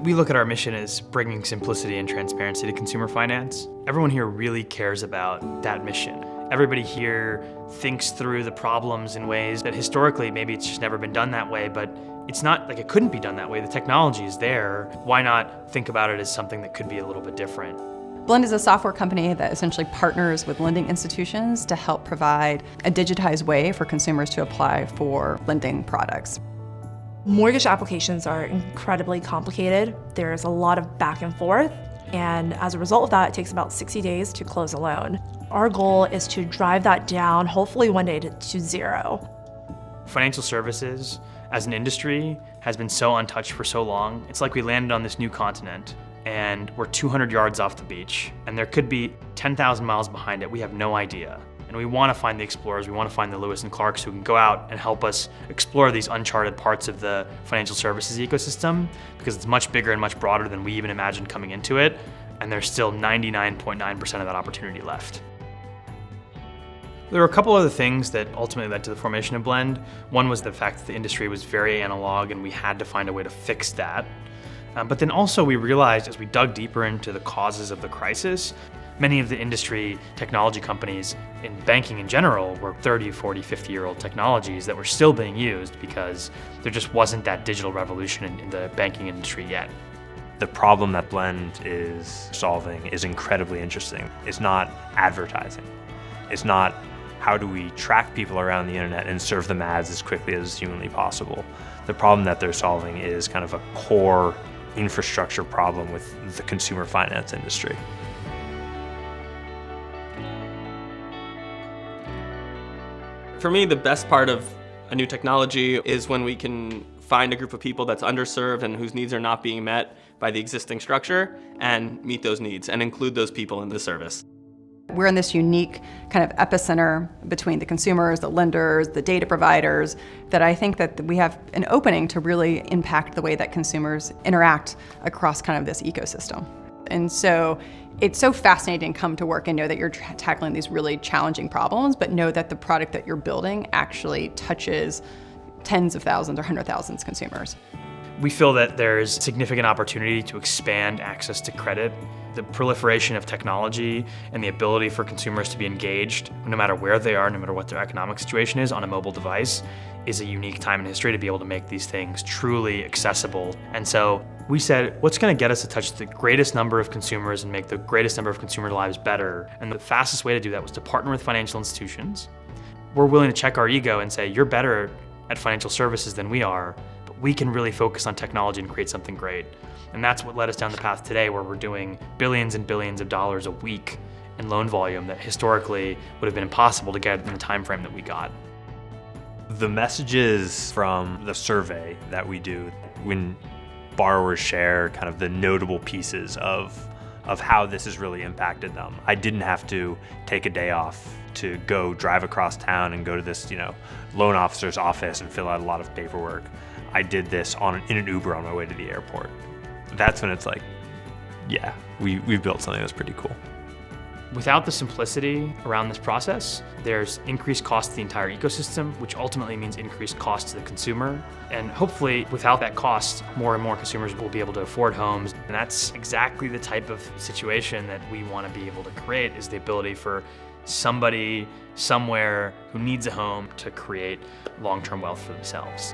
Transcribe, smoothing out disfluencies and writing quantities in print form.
We look at our mission as bringing simplicity and transparency to consumer finance. Everyone here really cares about that mission. Everybody here thinks through the problems in ways that historically maybe it's just never been done that way, but it's not like it couldn't be done that way. The technology is there. Why not think about it as something that could be a little bit different? Blend is a software company that essentially partners with lending institutions to help provide a digitized way for consumers to apply for lending products. Mortgage applications are incredibly complicated. There's a lot of back and forth, and as a result of that, it takes about 60 days to close a loan. Our goal is to drive that down, hopefully one day to zero. Financial services as an industry has been so untouched for so long. It's like we landed on this new continent and we're 200 yards off the beach, and there could be 10,000 miles behind it. We have no idea. And we want to find the explorers, we want to find the Lewis and Clarks who can go out and help us explore these uncharted parts of the financial services ecosystem, because it's much bigger and much broader than we even imagined coming into it, and there's still 99.9% of that opportunity left. There were a couple other things that ultimately led to the formation of Blend. One was the fact that the industry was very analog and we had to find a way to fix that. But then also we realized as we dug deeper into the causes of the crisis, many of the industry technology companies in banking in general were 30, 40, 50-year-old technologies that were still being used because there just wasn't that digital revolution in the banking industry yet. The problem that Blend is solving is incredibly interesting. It's not advertising. It's not how do we track people around the internet and serve them ads as quickly as humanly possible. The problem that they're solving is kind of a core infrastructure problem with the consumer finance industry. For me, the best part of a new technology is when we can find a group of people that's underserved and whose needs are not being met by the existing structure and meet those needs and include those people in the service. We're in this unique kind of epicenter between the consumers, the lenders, the data providers, that I think that we have an opening to really impact the way that consumers interact across kind of this ecosystem. And so it's so fascinating to come to work and know that you're tackling these really challenging problems, but know that the product that you're building actually touches tens of thousands or hundred thousands of consumers. We feel that there's significant opportunity to expand access to credit. The proliferation of technology and the ability for consumers to be engaged, no matter where they are, no matter what their economic situation is, on a mobile device, is a unique time in history to be able to make these things truly accessible. And so we said, what's going to get us to touch the greatest number of consumers and make the greatest number of consumer lives better? And the fastest way to do that was to partner with financial institutions. We're willing to check our ego and say, you're better at financial services than we are, but we can really focus on technology and create something great. And that's what led us down the path today, where we're doing billions and billions of dollars a week in loan volume that historically would have been impossible to get in the time frame that we got. The messages from the survey that we do, when borrowers share kind of the notable pieces of how this has really impacted them. I didn't have to take a day off to go drive across town and go to this, loan officer's office and fill out a lot of paperwork. I did this in an Uber on my way to the airport. That's when it's like, yeah, we've built something that's pretty cool. Without the simplicity around this process, there's increased cost to the entire ecosystem, which ultimately means increased cost to the consumer. And hopefully, without that cost, more and more consumers will be able to afford homes. And that's exactly the type of situation that we want to be able to create, is the ability for somebody, somewhere, who needs a home to create long-term wealth for themselves.